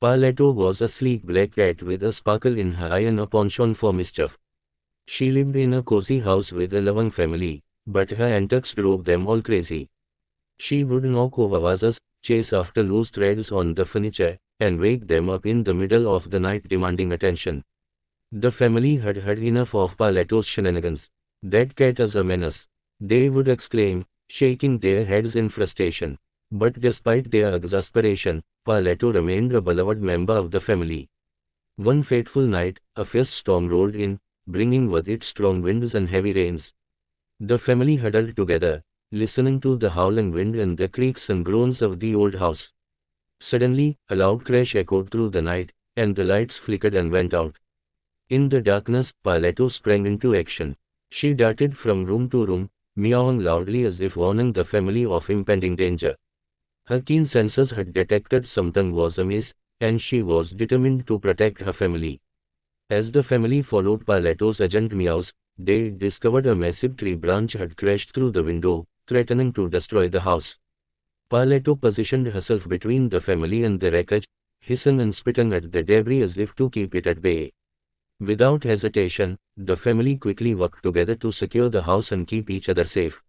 Paletto was a sleek black cat with a sparkle in her eye and a penchant for mischief. She lived in a cozy house with a loving family, but her antics drove them all crazy. She would knock over vases, chase after loose threads on the furniture, and wake them up in the middle of the night demanding attention. The family had had enough of Paletto's shenanigans. "That cat is a menace," they would exclaim, shaking their heads in frustration. But despite their exasperation, Paletto remained a beloved member of the family. One fateful night, a fierce storm rolled in, bringing with it strong winds and heavy rains. The family huddled together, listening to the howling wind and the creaks and groans of the old house. Suddenly, a loud crash echoed through the night, and the lights flickered and went out. In the darkness, Paletto sprang into action. She darted from room to room, meowing loudly as if warning the family of impending danger. Her keen senses had detected something was amiss, and she was determined to protect her family. As the family followed Paletto's urgent meows, they discovered a massive tree branch had crashed through the window, threatening to destroy the house. Paletto positioned herself between the family and the wreckage, hissing and spitting at the debris as if to keep it at bay. Without hesitation, the family quickly worked together to secure the house and keep each other safe.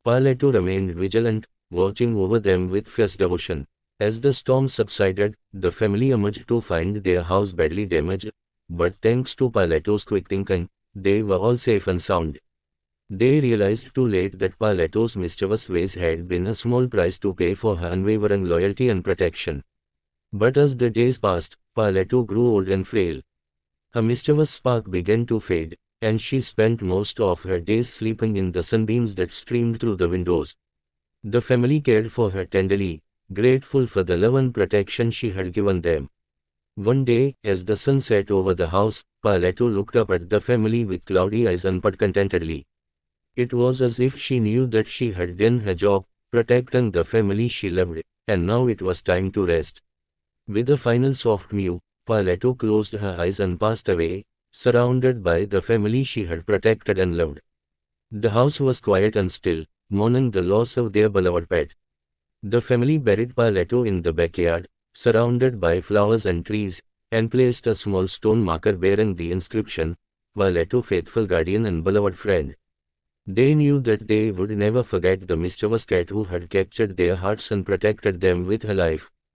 Paletto remained vigilant, watching over them with fierce devotion. As the storm subsided, the family emerged to find their house badly damaged, but thanks to Paletto's quick thinking, they were all safe and sound. They realized too late that Paletto's mischievous ways had been a small price to pay for her unwavering loyalty and protection. But as the days passed, Paletto grew old and frail. Her mischievous spark began to fade, and she spent most of her days sleeping in the sunbeams that streamed through the windows. The family cared for her tenderly, grateful for the love and protection she had given them. One day, as the sun set over the house, Paletto looked up at the family with cloudy eyes and purred contentedly. It was as if she knew that she had done her job, protecting the family she loved, and now it was time to rest. With a final soft mew, Paletto closed her eyes and passed away, surrounded by the family she had protected and loved. The house was quiet and still, mourning the loss of their beloved pet. The family buried Paletto in the backyard, surrounded by flowers and trees, and placed a small stone marker bearing the inscription, "Paletto, faithful guardian and beloved friend." They knew that they would never forget the mischievous cat who had captured their hearts and protected them with her life.